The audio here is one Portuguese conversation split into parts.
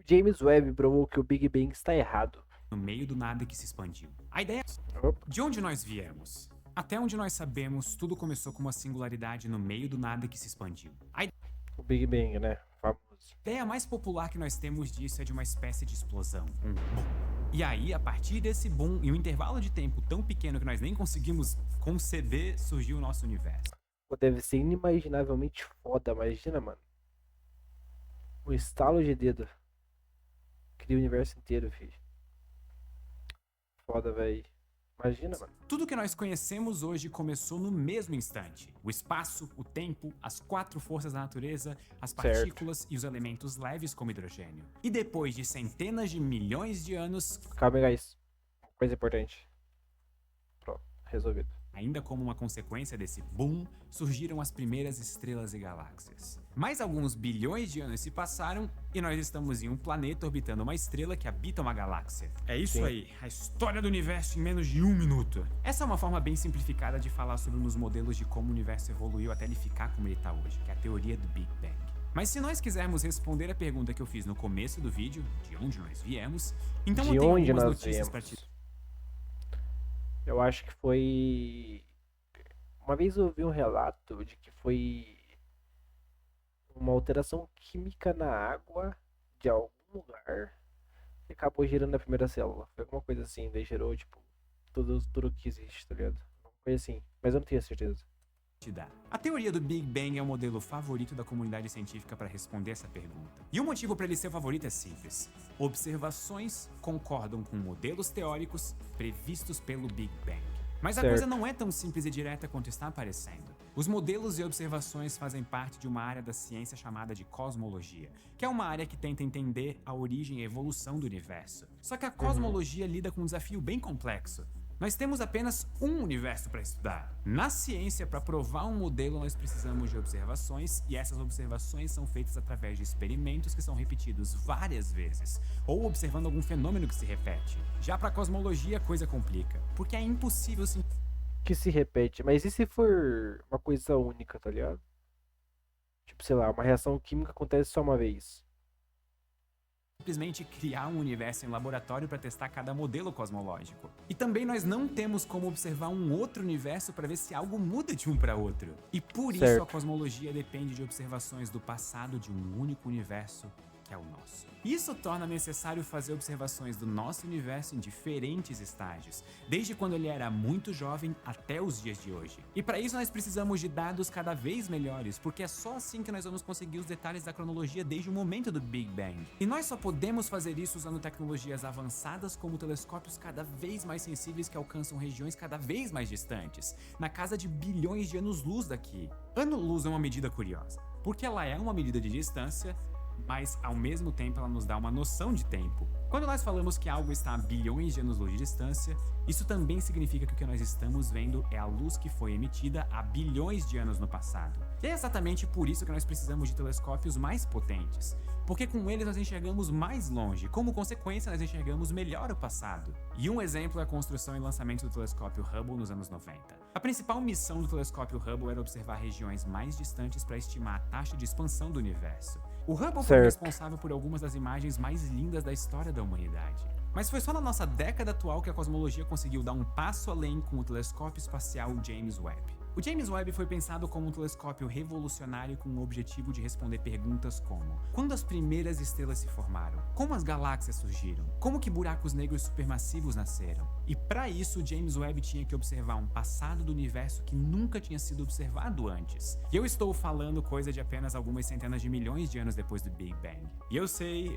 James Webb provou que o Big Bang está errado. No meio do nada que se expandiu. A ideia Opa. de onde nós viemos. Até onde nós sabemos, tudo começou com uma singularidade no meio do nada que se expandiu. A O Big Bang, né? Famoso. ideia mais popular que nós temos disso é de uma espécie de explosão, um boom. E aí, a partir desse boom, em um intervalo de tempo tão pequeno que nós nem conseguimos conceber, surgiu o nosso universo. Pô, deve ser inimaginavelmente foda, imagina, mano. Um estalo de dedo. Cria o universo inteiro, filho. Foda, velho. Imagina, mano. Tudo que nós conhecemos hoje começou no mesmo instante. O espaço, o tempo, as 4 forças da natureza, as partículas e os elementos leves como hidrogênio. E depois de centenas de milhões de anos, Calma aí, guys. Coisa importante. Pronto, resolvido. ainda como uma consequência desse boom, surgiram as primeiras estrelas e galáxias. Mais alguns bilhões de anos se passaram e nós estamos em um planeta orbitando uma estrela que habita uma galáxia. É isso Sim. aí, a história do universo em menos de 1 minuto. Essa é uma forma bem simplificada de falar sobre um dos modelos de como o universo evoluiu até ele ficar como ele está hoje, que é a teoria do Big Bang. Mas se nós quisermos responder a pergunta que eu fiz no começo do vídeo, de onde nós viemos, então eu De tenho onde algumas nós notícias para viemos? te... Eu acho que foi. Uma vez eu ouvi um relato de que foi uma alteração química na água de algum lugar e acabou gerando a primeira célula. Foi alguma coisa assim, daí gerou, tipo, tudo que existe, tá ligado? Foi assim, mas eu não tenho certeza. dar. A teoria do Big Bang é o modelo favorito da comunidade científica para responder essa pergunta. E o motivo para ele ser favorito é simples. Observações concordam com modelos teóricos previstos pelo Big Bang. Mas a Certo. coisa não é tão simples e direta quanto está parecendo. Os modelos e observações fazem parte de uma área da ciência chamada de cosmologia, que é uma área que tenta entender a origem e evolução do universo. Só que a cosmologia lida com um desafio bem complexo. Nós temos apenas um universo para estudar. Na ciência, para provar um modelo, nós precisamos de observações, e essas observações são feitas através de experimentos que são repetidos várias vezes, ou observando algum fenômeno que se repete. Já para a cosmologia, a coisa complica, porque é impossível Que se repete, mas e se for uma coisa única, tá ligado? Tipo, sei lá, uma reação química acontece só uma vez. simplesmente criar um universo em laboratório para testar cada modelo cosmológico. E também nós não temos como observar um outro universo para ver se algo muda de um para outro. E por isso Certo. a cosmologia depende de observações do passado de um único universo, que é o nosso. Isso torna necessário fazer observações do nosso universo em diferentes estágios, desde quando ele era muito jovem até os dias de hoje. E para isso nós precisamos de dados cada vez melhores, porque é só assim que nós vamos conseguir os detalhes da cronologia desde o momento do Big Bang. E nós só podemos fazer isso usando tecnologias avançadas como telescópios cada vez mais sensíveis que alcançam regiões cada vez mais distantes, na casa de bilhões de anos-luz daqui. Ano-luz é uma medida curiosa, porque ela é uma medida de distância, mas ao mesmo tempo ela nos dá uma noção de tempo. Quando nós falamos que algo está a bilhões de anos-luz de distância, isso também significa que o que nós estamos vendo é a luz que foi emitida há bilhões de anos no passado. E é exatamente por isso que nós precisamos de telescópios mais potentes, porque com eles nós enxergamos mais longe, como consequência nós enxergamos melhor o passado. E um exemplo é a construção e lançamento do telescópio Hubble nos anos 90. A principal missão do telescópio Hubble era observar regiões mais distantes para estimar a taxa de expansão do universo. O Hubble foi Certo. responsável por algumas das imagens mais lindas da história da humanidade. Mas foi só na nossa década atual que a cosmologia conseguiu dar um passo além com o telescópio espacial James Webb. O James Webb foi pensado como um telescópio revolucionário com o objetivo de responder perguntas como: quando as primeiras estrelas se formaram? Como as galáxias surgiram? Como que buracos negros supermassivos nasceram? E para isso, o James Webb tinha que observar um passado do universo que nunca tinha sido observado antes. E eu estou falando coisa de apenas algumas centenas de milhões de anos depois do Big Bang. E eu sei,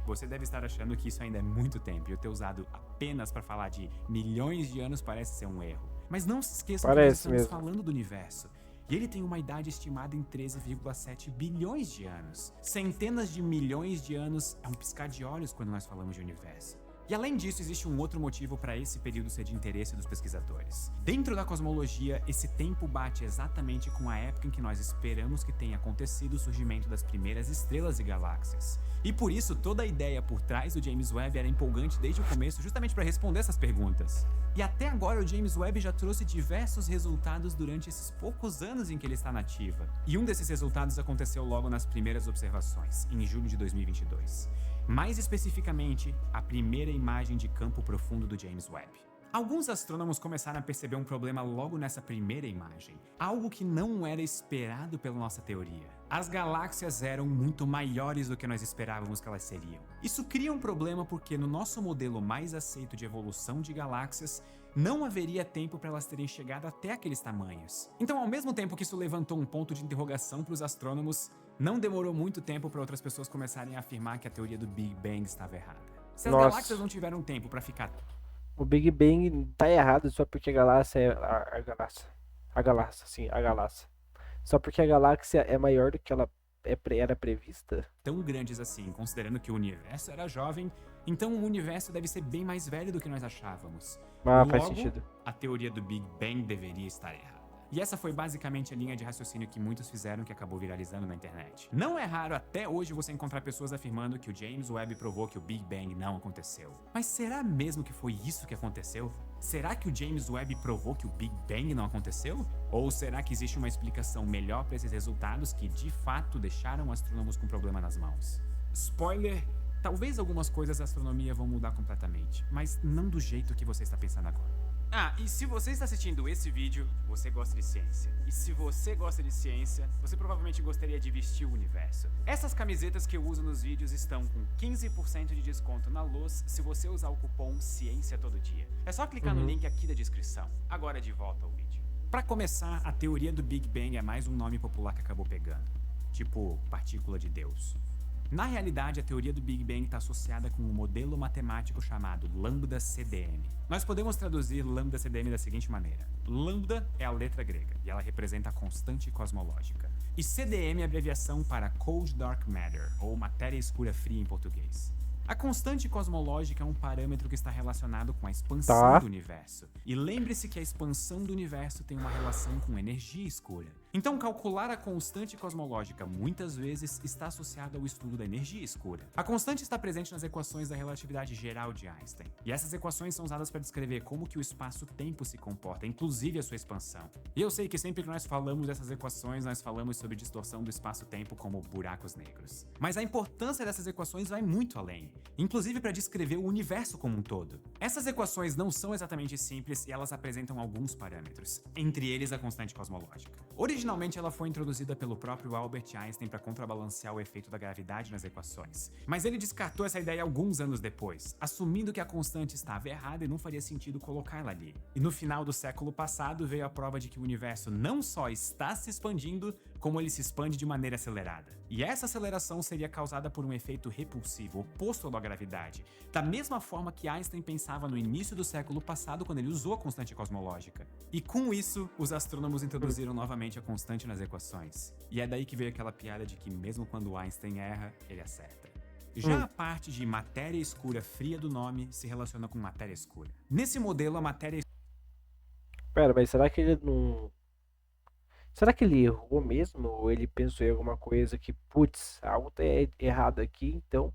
você deve estar achando que isso ainda é muito tempo, e eu ter usado apenas para falar de milhões de anos parece ser um erro. Mas não se esqueçam que nós Parece estamos mesmo. falando do universo. E ele tem uma idade estimada em 13,7 bilhões de anos. Centenas de milhões de anos é um piscar de olhos quando nós falamos de universo. E além disso, existe um outro motivo para esse período ser de interesse dos pesquisadores. Dentro da cosmologia, esse tempo bate exatamente com a época em que nós esperamos que tenha acontecido o surgimento das primeiras estrelas e galáxias. E por isso, toda a ideia por trás do James Webb era empolgante desde o começo, justamente para responder essas perguntas. E até agora, o James Webb já trouxe diversos resultados durante esses poucos anos em que ele está na ativa. E um desses resultados aconteceu logo nas primeiras observações, em julho de 2022. mais especificamente, a primeira imagem de campo profundo do James Webb. Alguns astrônomos começaram a perceber um problema logo nessa primeira imagem, algo que não era esperado pela nossa teoria. As galáxias eram muito maiores do que nós esperávamos que elas seriam. Isso cria um problema porque no nosso modelo mais aceito de evolução de galáxias, não haveria tempo para elas terem chegado até aqueles tamanhos. Então, ao mesmo tempo que isso levantou um ponto de interrogação para os astrônomos, não demorou muito tempo para outras pessoas começarem a afirmar que a teoria do Big Bang estava errada. Se as galáxias não tiveram tempo para ficar... O Big Bang tá errado só porque a galáxia é a galáxia. Só porque a galáxia é maior do que ela era prevista. Tão grandes assim, considerando que o universo era jovem, então o universo deve ser bem mais velho do que nós achávamos. Ah, faz sentido. A teoria do Big Bang deveria estar errada. E essa foi basicamente a linha de raciocínio que muitos fizeram que acabou viralizando na internet. Não é raro até hoje você encontrar pessoas afirmando que o James Webb provou que o Big Bang não aconteceu. Mas será mesmo que foi isso que aconteceu? Será que o James Webb provou que o Big Bang não aconteceu? Ou será que existe uma explicação melhor para esses resultados que de fato deixaram astrônomos com problema nas mãos? Spoiler, talvez algumas coisas da astronomia vão mudar completamente, mas não do jeito que você está pensando agora. Ah, e se você está assistindo esse vídeo, você gosta de ciência. E se você gosta de ciência, você provavelmente gostaria de vestir o universo. Essas camisetas que eu uso nos vídeos estão com 15% de desconto na Lowe's se você usar o cupom Ciência Todo Dia. É só clicar no link aqui da descrição. Agora de volta ao vídeo. Para começar, a teoria do Big Bang é mais um nome popular que acabou pegando. Tipo, partícula de Deus. Na realidade, a teoria do Big Bang está associada com um modelo matemático chamado Lambda-CDM. Nós podemos traduzir Lambda-CDM da seguinte maneira. Lambda é a letra grega, e ela representa a constante cosmológica. E CDM é a abreviação para Cold Dark Matter, ou matéria escura fria em português. A constante cosmológica é um parâmetro que está relacionado com a expansão do universo. E lembre-se que a expansão do universo tem uma relação com energia escura. Então, calcular a constante cosmológica muitas vezes está associado ao estudo da energia escura. A constante está presente nas equações da relatividade geral de Einstein. E essas equações são usadas para descrever como que o espaço-tempo se comporta, inclusive a sua expansão. E eu sei que sempre que nós falamos dessas equações, nós falamos sobre distorção do espaço-tempo como buracos negros. Mas a importância dessas equações vai muito além, inclusive para descrever o universo como um todo. Essas equações não são exatamente simples e elas apresentam alguns parâmetros, entre eles a constante cosmológica. Originalmente ela foi introduzida pelo próprio Albert Einstein para contrabalancear o efeito da gravidade nas equações, mas ele descartou essa ideia alguns anos depois, assumindo que a constante estava errada e não faria sentido colocá-la ali. E no final do século passado veio a prova de que o universo não só está se expandindo, como ele se expande de maneira acelerada. E essa aceleração seria causada por um efeito repulsivo, oposto ao da gravidade, da mesma forma que Einstein pensava no início do século passado quando ele usou a constante cosmológica. E com isso, os astrônomos introduziram novamente a constante nas equações. E é daí que veio aquela piada de que mesmo quando Einstein erra, ele acerta. Já a parte de matéria escura fria do nome se relaciona com matéria escura. Nesse modelo, a matéria... Pera, mas será que ele não... Será que ele errou mesmo? Ou ele pensou em alguma coisa que, putz, algo tá errado aqui, então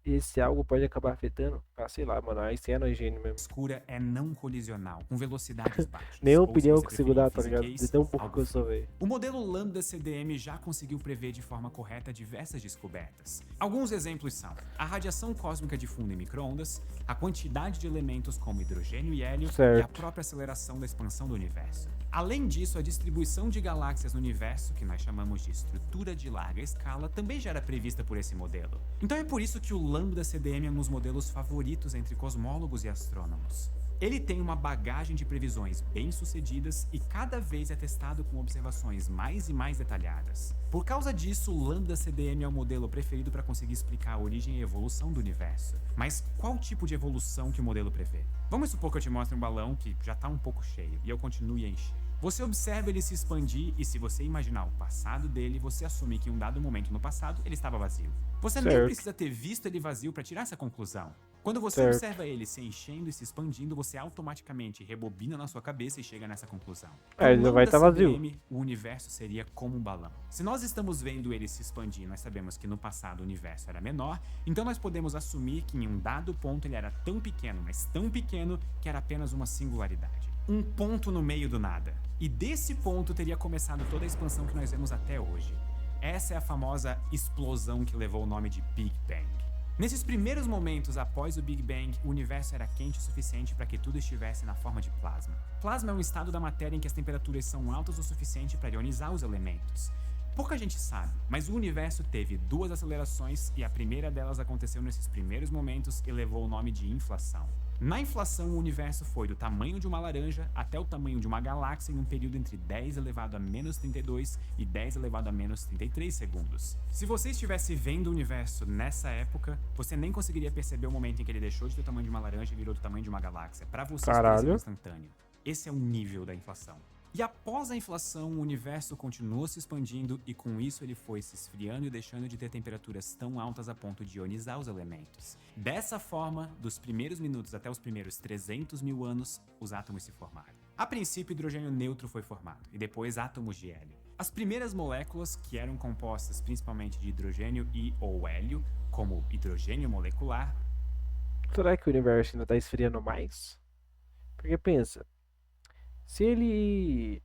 esse algo pode acabar afetando? Ah, sei lá, mano, aí você é no gênio mesmo. Escura é não colisional, com velocidades baixas. Nem opinião que consigo dar, tá ligado? De tão pouco que eu sou, velho. O modelo Lambda-CDM já conseguiu prever de forma correta diversas descobertas. Alguns exemplos são a radiação cósmica de fundo em micro-ondas, a quantidade de elementos como hidrogênio e hélio e a própria aceleração da expansão do universo. Além disso, a distribuição de galáxias no universo, que nós chamamos de estrutura de larga escala, também já era prevista por esse modelo. Então é por isso que o Lambda-CDM é um dos modelos favoritos entre cosmólogos e astrônomos. Ele tem uma bagagem de previsões bem-sucedidas e cada vez é testado com observações mais e mais detalhadas. Por causa disso, o Lambda-CDM é o modelo preferido para conseguir explicar a origem e evolução do universo. Mas qual tipo de evolução que o modelo prevê? Vamos supor que eu te mostre um balão que já está um pouco cheio e eu continue a encher. Você observa ele se expandir e se você imaginar o passado dele, você assume que em um dado momento no passado ele estava vazio. Você nem precisa ter visto ele vazio para tirar essa conclusão. Quando você observa ele se enchendo e se expandindo, você automaticamente rebobina na sua cabeça e chega nessa conclusão. Ele não vai estar vazio. O universo seria como um balão. Se nós estamos vendo ele se expandir, nós sabemos que no passado o universo era menor, então nós podemos assumir que em um dado ponto ele era tão pequeno, mas tão pequeno, que era apenas uma singularidade. Um ponto no meio do nada. E desse ponto teria começado toda a expansão que nós vemos até hoje. Essa é a famosa explosão que levou o nome de Big Bang. Nesses primeiros momentos após o Big Bang, o universo era quente o suficiente para que tudo estivesse na forma de plasma. Plasma é um estado da matéria em que as temperaturas são altas o suficiente para ionizar os elementos. Pouca gente sabe, mas o universo teve duas acelerações e a primeira delas aconteceu nesses primeiros momentos e levou o nome de inflação. Na inflação, o universo foi do tamanho de uma laranja até o tamanho de uma galáxia em um período entre 10 elevado a menos 32 e 10 elevado a menos 33 segundos. Se você estivesse vendo o universo nessa época, você nem conseguiria perceber o momento em que ele deixou de ter o tamanho de uma laranja e virou do tamanho de uma galáxia. Para você, isso Caralho. seria instantâneo. Esse é o nível da inflação. E após a inflação, o universo continuou se expandindo e com isso ele foi se esfriando e deixando de ter temperaturas tão altas a ponto de ionizar os elementos. Dessa forma, dos primeiros minutos até os primeiros 300 mil anos, os átomos se formaram. A princípio, hidrogênio neutro foi formado e depois átomos de hélio. As primeiras moléculas, que eram compostas principalmente de hidrogênio e ou hélio, como hidrogênio molecular. Será que o universo ainda tá esfriando mais? Porque pensa, se ele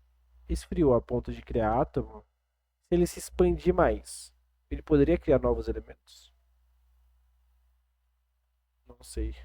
esfriou a ponto de criar átomo, se ele se expandir mais, ele poderia criar novos elementos? Não sei.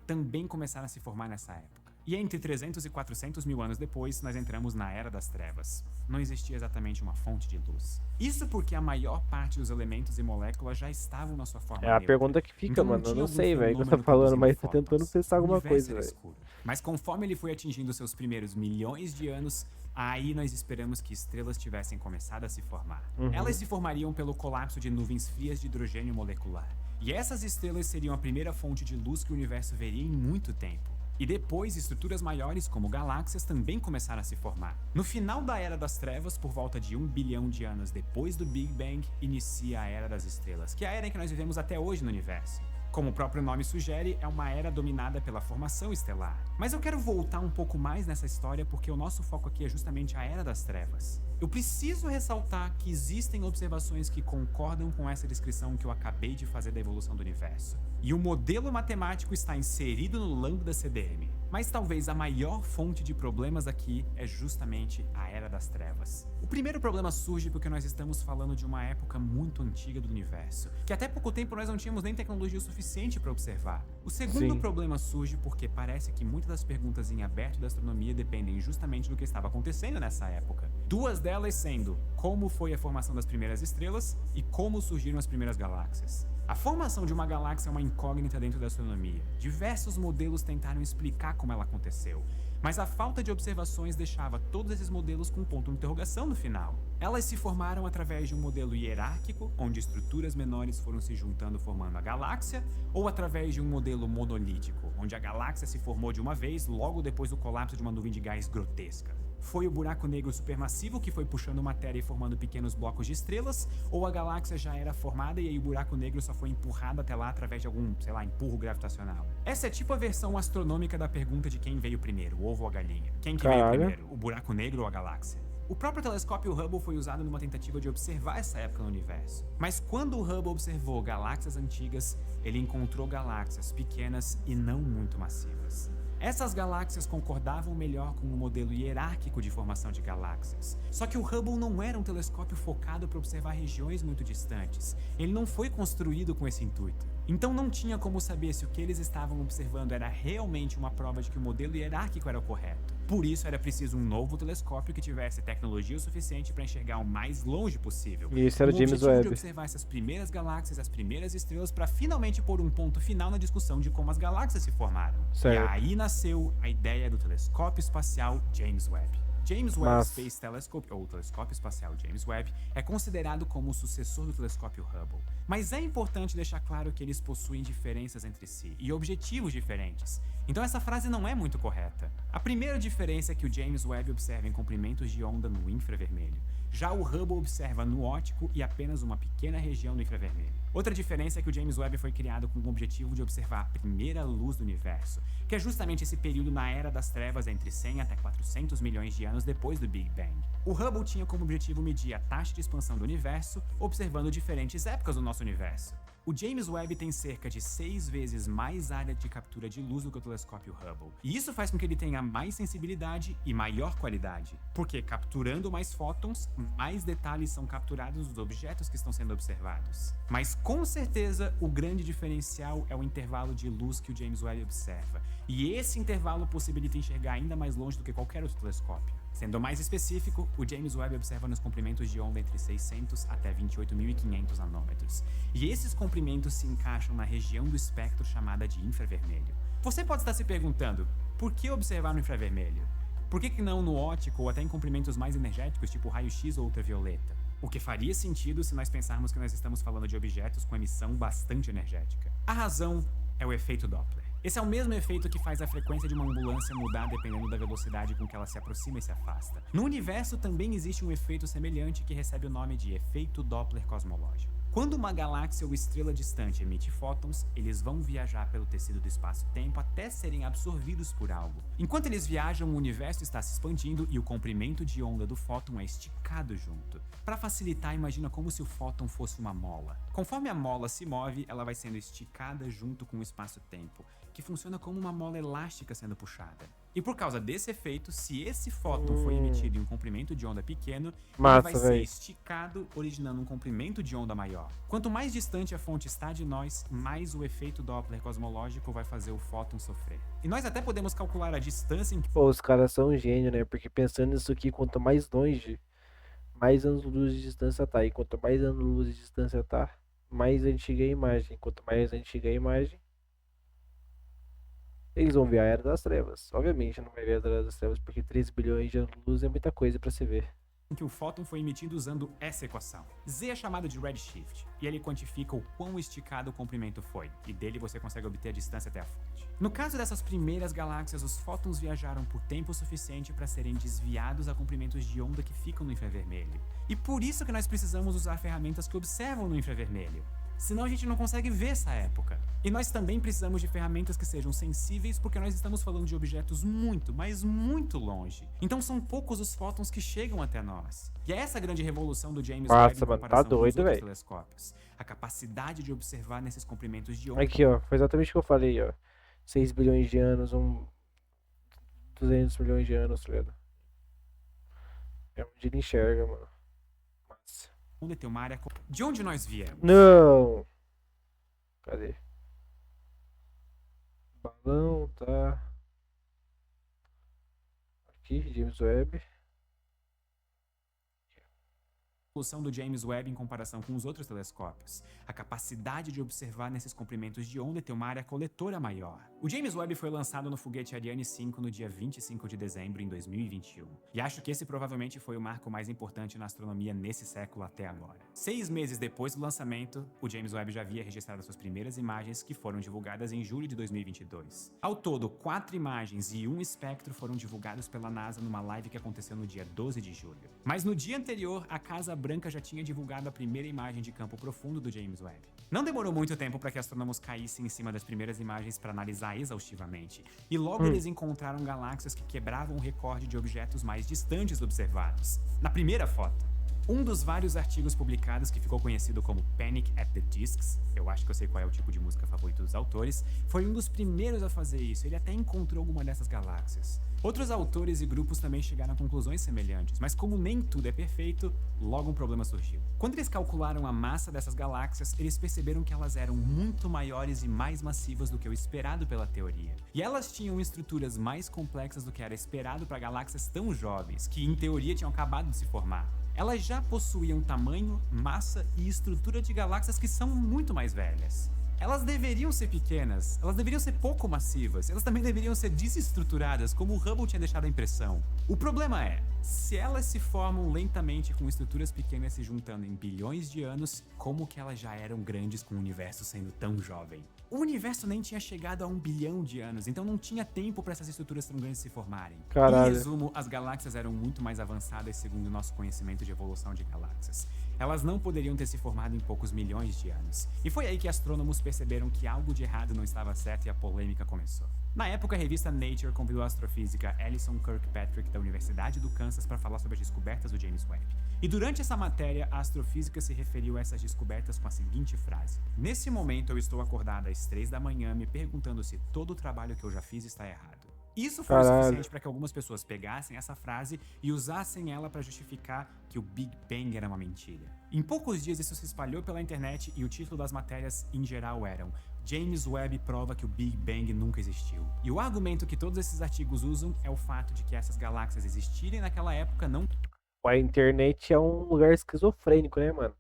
Também começaram a se formar nessa época. E entre 300 e 400 mil anos depois, nós entramos na Era das Trevas. Não existia exatamente uma fonte de luz. Isso porque a maior parte dos elementos e moléculas já estavam na sua forma É a neutra. pergunta que fica, Então mano. Eu tinha não algum sei, velho, o que eu tô fenômeno falando, mas tô produzindo tentando fótons. pensar O alguma universo coisa, era velho. escuro. Mas conforme ele foi atingindo seus primeiros milhões de anos, aí nós esperamos que estrelas tivessem começado a se formar. Elas se formariam pelo colapso de nuvens frias de hidrogênio molecular. E essas estrelas seriam a primeira fonte de luz que o universo veria em muito tempo. E depois, estruturas maiores, como galáxias, também começaram a se formar. No final da Era das Trevas, por volta de 1 bilhão de anos depois do Big Bang, inicia a Era das Estrelas, que é a era em que nós vivemos até hoje no universo. Como o próprio nome sugere, é uma era dominada pela formação estelar. Mas eu quero voltar um pouco mais nessa história porque o nosso foco aqui é justamente a Era das Trevas. Eu preciso ressaltar que existem observações que concordam com essa descrição que eu acabei de fazer da evolução do universo. E o modelo matemático está inserido no Lambda CDM. Mas talvez a maior fonte de problemas aqui é justamente a Era das Trevas. O primeiro problema surge porque nós estamos falando de uma época muito antiga do universo, que até pouco tempo nós não tínhamos nem tecnologia o suficiente para observar. O segundo Sim. problema surge porque parece que muitas das perguntas em aberto da astronomia dependem justamente do que estava acontecendo nessa época. Duas delas sendo como foi a formação das primeiras estrelas e como surgiram as primeiras galáxias. A formação de uma galáxia é uma incógnita dentro da astronomia. Diversos modelos tentaram explicar como ela aconteceu, mas a falta de observações deixava todos esses modelos com um ponto de interrogação no final. Elas se formaram através de um modelo hierárquico, onde estruturas menores foram se juntando formando a galáxia, ou através de um modelo monolítico, onde a galáxia se formou de uma vez logo depois do colapso de uma nuvem de gás grotesca. Foi o buraco negro supermassivo que foi puxando matéria e formando pequenos blocos de estrelas, ou a galáxia já era formada e aí o buraco negro só foi empurrado até lá através de algum, empurro gravitacional? Essa é tipo a versão astronômica da pergunta de quem veio primeiro, o ovo ou a galinha. Quem que veio Caralho. primeiro, o buraco negro ou a galáxia? O próprio telescópio Hubble foi usado numa tentativa de observar essa época no universo. Mas quando o Hubble observou galáxias antigas, ele encontrou galáxias pequenas e não muito massivas. Essas galáxias concordavam melhor com o modelo hierárquico de formação de galáxias. Só que o Hubble não era um telescópio focado para observar regiões muito distantes. Ele não foi construído com esse intuito. Então não tinha como saber se o que eles estavam observando era realmente uma prova de que o modelo hierárquico era o correto. Por isso era preciso um novo telescópio que tivesse tecnologia o suficiente para enxergar o mais longe possível. E esse era o James objetivo de Webb. observar essas primeiras galáxias, as primeiras estrelas, para finalmente pôr um ponto final na discussão de como as galáxias se formaram. Certo. E aí nasceu a ideia do telescópio espacial James Webb. James Webb Mas- Space Telescope, ou telescópio espacial James Webb, é considerado como o sucessor do telescópio Hubble. Mas é importante deixar claro que eles possuem diferenças entre si e objetivos diferentes. Então essa frase não é muito correta. A primeira diferença é que o James Webb observa em comprimentos de onda no infravermelho. Já o Hubble observa no óptico e apenas uma pequena região do infravermelho. Outra diferença é que o James Webb foi criado com o objetivo de observar a primeira luz do universo, que é justamente esse período na Era das Trevas entre 100 até 400 milhões de anos depois do Big Bang. O Hubble tinha como objetivo medir a taxa de expansão do universo, observando diferentes épocas do nosso universo. O James Webb tem cerca de 6 vezes mais área de captura de luz do que o telescópio Hubble. E isso faz com que ele tenha mais sensibilidade e maior qualidade, porque capturando mais fótons, mais detalhes são capturados dos objetos que estão sendo observados. Mas com certeza, o grande diferencial é o intervalo de luz que o James Webb observa. E esse intervalo possibilita enxergar ainda mais longe do que qualquer outro telescópio. Sendo mais específico, o James Webb observa nos comprimentos de onda entre 600 até 28.500 nanômetros. E esses comprimentos se encaixam na região do espectro chamada de infravermelho. Você pode estar se perguntando, por que observar no infravermelho? Por que não no óptico ou até em comprimentos mais energéticos, tipo raio-x ou ultravioleta? O que faria sentido se nós pensarmos que nós estamos falando de objetos com emissão bastante energética. A razão é o efeito Doppler. Esse é o mesmo efeito que faz a frequência de uma ambulância mudar dependendo da velocidade com que ela se aproxima e se afasta. No universo também existe um efeito semelhante que recebe o nome de efeito Doppler cosmológico. Quando uma galáxia ou estrela distante emite fótons, eles vão viajar pelo tecido do espaço-tempo até serem absorvidos por algo. Enquanto eles viajam, o universo está se expandindo e o comprimento de onda do fóton é esticado junto. Para facilitar, imagina como se o fóton fosse uma mola. Conforme a mola se move, ela vai sendo esticada junto com o espaço-tempo, que funciona como uma mola elástica sendo puxada. E por causa desse efeito, se esse fóton foi emitido em um comprimento de onda pequeno, ele vai ser esticado, originando um comprimento de onda maior. Quanto mais distante a fonte está de nós, mais o efeito Doppler cosmológico vai fazer o fóton sofrer. E nós até podemos calcular a distância em que... Pô, os caras são um gênio, né? Porque pensando nisso aqui, quanto mais longe, mais anos-luz de distância tá. E quanto mais anos-luz de distância tá, mais antiga é a imagem. Quanto mais antiga é a imagem, eles vão ver a Era das Trevas. Obviamente não vai ver a Era das Trevas, porque 3 bilhões de anos-luz é muita coisa pra se ver. que o fóton foi emitido usando essa equação. Z é chamado de redshift, e ele quantifica o quão esticado o comprimento foi, e dele você consegue obter a distância até a fonte. No caso dessas primeiras galáxias, os fótons viajaram por tempo suficiente para serem desviados a comprimentos de onda que ficam no infravermelho. E por isso que nós precisamos usar ferramentas que observam no infravermelho. Senão a gente não consegue ver essa época. E nós também precisamos de ferramentas que sejam sensíveis, porque nós estamos falando de objetos muito, mas muito longe. Então são poucos os fótons que chegam até nós. E é essa a grande revolução do James Webb em comparação com os outros telescópios. A capacidade de observar nesses comprimentos de onda. Aqui, ó, foi exatamente o que eu falei, ó. 6 bilhões de anos, 200 milhões de anos, tá ligado? É onde ele enxerga, mano. Massa. Onde tem uma área... De onde nós viemos? Não! Cadê? Balão, tá. Aqui, James Webb. Evolução do James Webb em comparação com os outros telescópios. A capacidade de observar nesses comprimentos de onda e ter uma área coletora maior. O James Webb foi lançado no foguete Ariane 5 no dia 25 de dezembro de 2021. E acho que esse provavelmente foi o marco mais importante na astronomia nesse século até agora. 6 meses depois do lançamento, o James Webb já havia registrado suas primeiras imagens, que foram divulgadas em julho de 2022. Ao todo, 4 imagens e 1 espectro foram divulgados pela NASA numa live que aconteceu no dia 12 de julho. Mas no dia anterior, a Casa Branca já tinha divulgado a primeira imagem de campo profundo do James Webb. Não demorou muito tempo para que astrônomos caíssem em cima das primeiras imagens para analisar exaustivamente, e logo eles encontraram galáxias que quebravam o recorde de objetos mais distantes observados. Na primeira foto, um dos vários artigos publicados que ficou conhecido como Panic at the Discs, eu acho que eu sei qual é o tipo de música favorito dos autores, foi um dos primeiros a fazer isso. Ele até encontrou alguma dessas galáxias. Outros autores e grupos também chegaram a conclusões semelhantes, mas como nem tudo é perfeito, logo um problema surgiu. Quando eles calcularam a massa dessas galáxias, eles perceberam que elas eram muito maiores e mais massivas do que o esperado pela teoria. E elas tinham estruturas mais complexas do que era esperado para galáxias tão jovens, que em teoria tinham acabado de se formar. Elas já possuíam tamanho, massa e estrutura de galáxias que são muito mais velhas. Elas deveriam ser pequenas, elas deveriam ser pouco massivas, elas também deveriam ser desestruturadas, como o Hubble tinha deixado a impressão. O problema é, se elas se formam lentamente com estruturas pequenas se juntando em bilhões de anos, como que elas já eram grandes com o universo sendo tão jovem? O universo nem tinha chegado a 1 bilhão de anos, então não tinha tempo para essas estruturas tão grandes se formarem. Caralho. Em resumo, as galáxias eram muito mais avançadas segundo o nosso conhecimento de evolução de galáxias. elas não poderiam ter se formado em poucos milhões de anos. E foi aí que astrônomos perceberam que algo de errado não estava certo e a polêmica começou. Na época, a revista Nature convidou a astrofísica Alison Kirkpatrick da Universidade do Kansas para falar sobre as descobertas do James Webb. E durante essa matéria, a astrofísica se referiu a essas descobertas com a seguinte frase: "Nesse momento eu estou acordada às 3 da manhã me perguntando se todo o trabalho que eu já fiz está errado." Isso foi o Caralho. suficiente para que algumas pessoas pegassem essa frase e usassem ela para justificar que o Big Bang era uma mentira. Em poucos dias isso se espalhou pela internet e o título das matérias em geral eram: James Webb prova que o Big Bang nunca existiu. E o argumento que todos esses artigos usam é o fato de que essas galáxias existirem naquela época não... A internet é um lugar esquizofrênico, né, mano?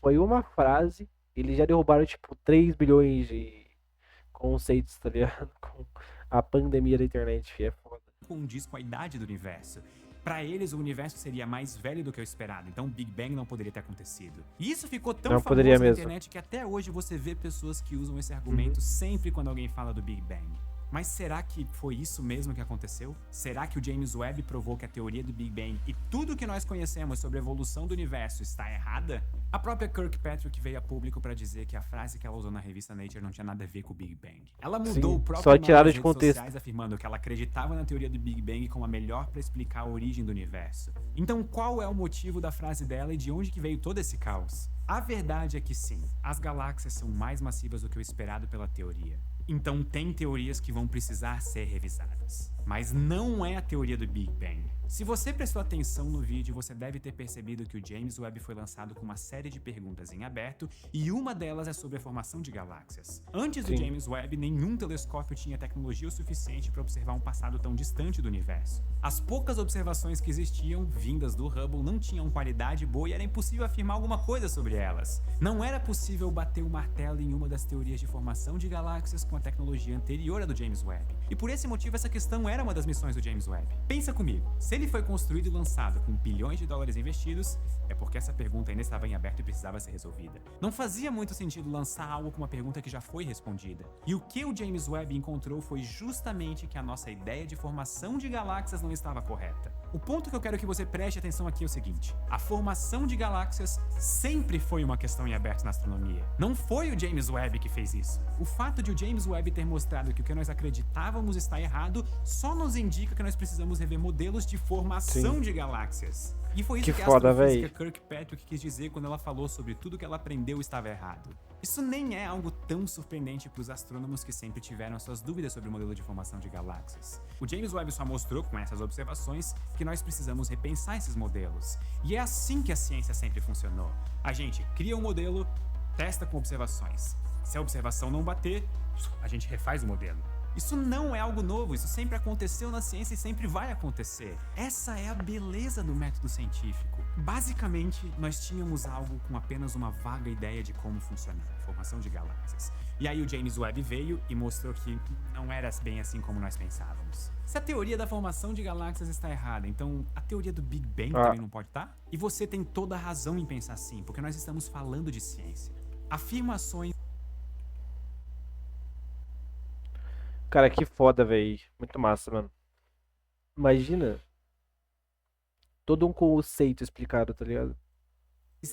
Foi uma frase, eles já derrubaram, tipo, 3 bilhões de conceitos, tá ligado? Com a pandemia da internet, é foda. condiz com a idade do universo. Para eles, o universo seria mais velho do que o esperado, então o Big Bang não poderia ter acontecido. E isso ficou tão Não famoso poderia na mesmo. internet que até hoje você vê pessoas que usam esse argumento sempre quando alguém fala do Big Bang. Mas será que foi isso mesmo que aconteceu? Será que o James Webb provou que a teoria do Big Bang e tudo que nós conhecemos sobre a evolução do universo está errada? A própria Kirkpatrick veio a público para dizer que a frase que ela usou na revista Nature não tinha nada a ver com o Big Bang. Ela mudou Sim, o próprio só nome tiraram nas de redes contexto. sociais, afirmando que ela acreditava na teoria do Big Bang como a melhor para explicar a origem do universo. Então qual é o motivo da frase dela e de onde que veio todo esse caos? A verdade é que sim, as galáxias são mais massivas do que o esperado pela teoria. Então tem teorias que vão precisar ser revisadas. Mas não é a teoria do Big Bang. Se você prestou atenção no vídeo, você deve ter percebido que o James Webb foi lançado com uma série de perguntas em aberto e uma delas é sobre a formação de galáxias. Antes do Sim. James Webb, nenhum telescópio tinha tecnologia o suficiente para observar um passado tão distante do universo. As poucas observações que existiam, vindas do Hubble, não tinham qualidade boa e era impossível afirmar alguma coisa sobre elas. Não era possível bater o martelo em uma das teorias de formação de galáxias com a tecnologia anterior à do James Webb. E por esse motivo essa questão era uma das missões do James Webb. Pensa comigo, se ele foi construído e lançado com bilhões de dólares investidos, é porque essa pergunta ainda estava em aberto e precisava ser resolvida. Não fazia muito sentido lançar algo com uma pergunta que já foi respondida. E o que o James Webb encontrou foi justamente que a nossa ideia de formação de galáxias não estava correta. O ponto que eu quero que você preste atenção aqui é o seguinte: a formação de galáxias sempre foi uma questão em aberto na astronomia. Não foi o James Webb que fez isso. O fato de o James Webb ter mostrado que o que nós acreditávamos está errado só nos indica que nós precisamos rever modelos de formação Sim. de galáxias. E foi isso Que que a foda, astrofísica véi. Kirkpatrick quis dizer quando ela falou sobre tudo que ela aprendeu estava errado. Isso nem é algo tão surpreendente para os astrônomos que sempre tiveram suas dúvidas sobre o modelo de formação de galáxias. O James Webb só mostrou com essas observações que nós precisamos repensar esses modelos. E é assim que a ciência sempre funcionou. A gente cria um modelo, testa com observações. Se a observação não bater, a gente refaz o modelo. Isso não é algo novo, isso sempre aconteceu na ciência e sempre vai acontecer. Essa é a beleza do método científico. Basicamente, nós tínhamos algo com apenas uma vaga ideia de como funcionar, a formação de galáxias. E aí o James Webb veio e mostrou que não era bem assim como nós pensávamos. Se a teoria da formação de galáxias está errada, então a teoria do Big Bang também não pode estar? E você tem toda a razão em pensar assim, porque nós estamos falando de ciência. Afirmações... Cara, que foda, velho. Muito massa, mano. Imagina todo um conceito explicado, tá ligado?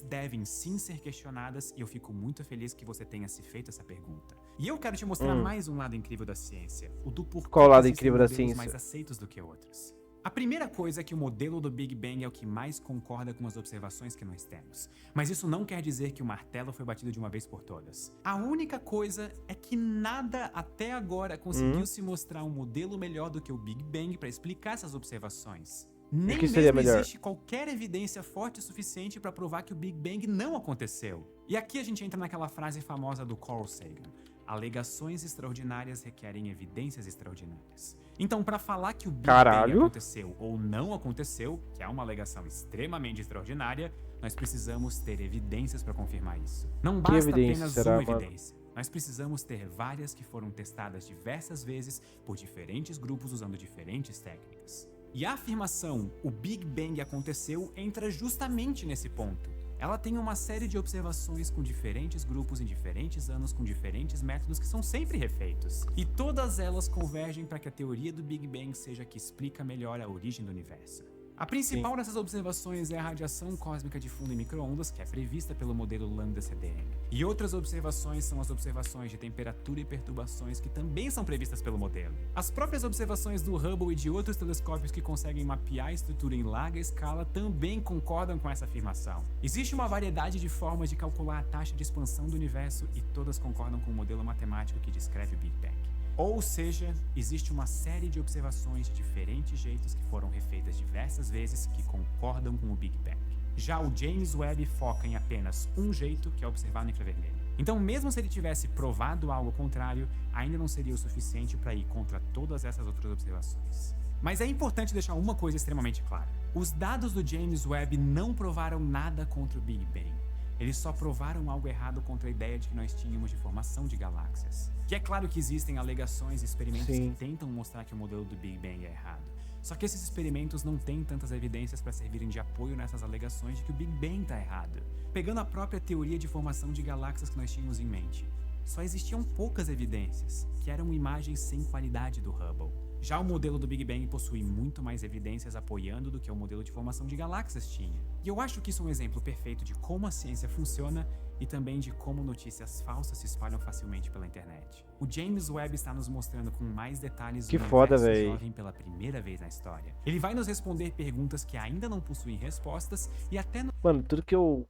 devem sim ser questionadas e eu fico muito feliz que você tenha se feito essa pergunta. E eu quero te mostrar mais um lado incrível da ciência, o do porquê Qual lado existem incrível da modelos ciência? mais aceitos do que outros. A primeira coisa é que o modelo do Big Bang é o que mais concorda com as observações que nós temos. Mas isso não quer dizer que o martelo foi batido de uma vez por todas. A única coisa é que nada até agora conseguiu se mostrar um modelo melhor do que o Big Bang para explicar essas observações. Nem que seria mesmo melhor? existe qualquer evidência forte o suficiente para provar que o Big Bang não aconteceu. E aqui a gente entra naquela frase famosa do Carl Sagan: alegações extraordinárias requerem evidências extraordinárias. Então, para falar que o Big Bang aconteceu ou não aconteceu, que é uma alegação extremamente extraordinária, nós precisamos ter evidências para confirmar isso. Não basta apenas uma evidência. Nós precisamos ter várias que foram testadas diversas vezes por diferentes grupos usando diferentes técnicas. E a afirmação "o Big Bang aconteceu" entra justamente nesse ponto. Ela tem uma série de observações com diferentes grupos em diferentes anos com diferentes métodos que são sempre refeitos. E todas elas convergem para que a teoria do Big Bang seja a que explica melhor a origem do universo. A Sim. principal dessas observações é a radiação cósmica de fundo em micro-ondas, que é prevista pelo modelo Lambda-CDM. E outras observações são as observações de temperatura e perturbações, que também são previstas pelo modelo. As próprias observações do Hubble e de outros telescópios que conseguem mapear a estrutura em larga escala também concordam com essa afirmação. Existe uma variedade de formas de calcular a taxa de expansão do universo e todas concordam com o modelo matemático que descreve o Big Bang. Ou seja, existe uma série de observações de diferentes jeitos que foram refeitas diversas vezes que concordam com o Big Bang. Já o James Webb foca em apenas um jeito, que é observar no infravermelho. Então, mesmo se ele tivesse provado algo contrário, ainda não seria o suficiente para ir contra todas essas outras observações. Mas é importante deixar uma coisa extremamente clara. Os dados do James Webb não provaram nada contra o Big Bang. Eles só provaram algo errado contra a ideia de que nós tínhamos de formação de galáxias. Que é claro que existem alegações e experimentos Sim. que tentam mostrar que o modelo do Big Bang é errado. Só que esses experimentos não têm tantas evidências para servirem de apoio nessas alegações de que o Big Bang está errado. Pegando a própria teoria de formação de galáxias que nós tínhamos em mente, só existiam poucas evidências, que eram imagens sem qualidade do Hubble. Já o modelo do Big Bang possui muito mais evidências apoiando do que o modelo de formação de galáxias tinha. E eu acho que isso é um exemplo perfeito de como a ciência funciona e também de como notícias falsas se espalham facilmente pela internet. O James Webb está nos mostrando com mais detalhes Que o foda, universo véi. jovem pela primeira vez na história. Ele vai nos responder perguntas que ainda não possuem respostas e até Mano, tudo que eu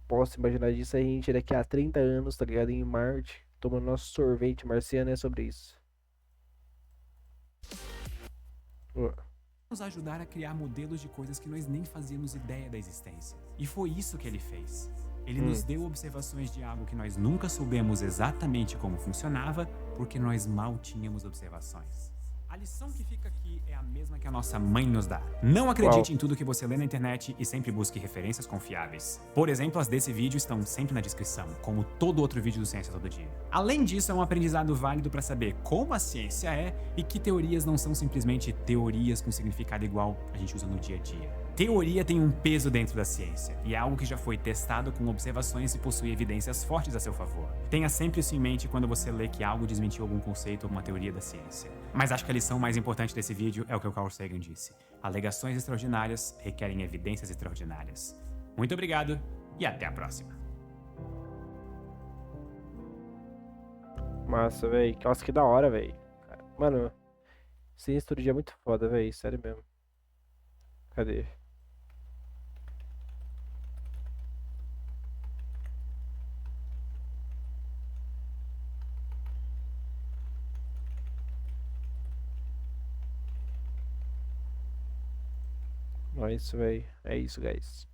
posso imaginar disso é a gente daqui a 30 anos, tá ligado? Em Marte, tomando nosso sorvete marciano, é sobre isso. Ó, nos ajudar a criar modelos de coisas que nós nem fazíamos ideia da existência. E foi isso que ele fez. Ele nos deu observações de algo que nós nunca soubemos exatamente como funcionava, porque nós mal tínhamos observações. A lição que fica aqui é a mesma que a nossa mãe nos dá. Não acredite em tudo que você lê na internet e sempre busque referências confiáveis. Por exemplo, as desse vídeo estão sempre na descrição, como todo outro vídeo do Ciência Todo Dia. Além disso, é um aprendizado válido para saber como a ciência é e que teorias não são simplesmente teorias com significado igual a gente usa no dia a dia. Teoria tem um peso dentro da ciência, e é algo que já foi testado com observações e possui evidências fortes a seu favor. Tenha sempre isso em mente quando você lê que algo desmentiu algum conceito ou uma teoria da ciência. Mas acho que a lição mais importante desse vídeo é o que o Carl Sagan disse. Alegações extraordinárias requerem evidências extraordinárias. Muito obrigado e até a próxima. massa, velho. Nossa, que da hora, velho. Mano, ciência todo dia é muito foda, velho. Sério mesmo. Cadê? É isso, velho. É isso, guys.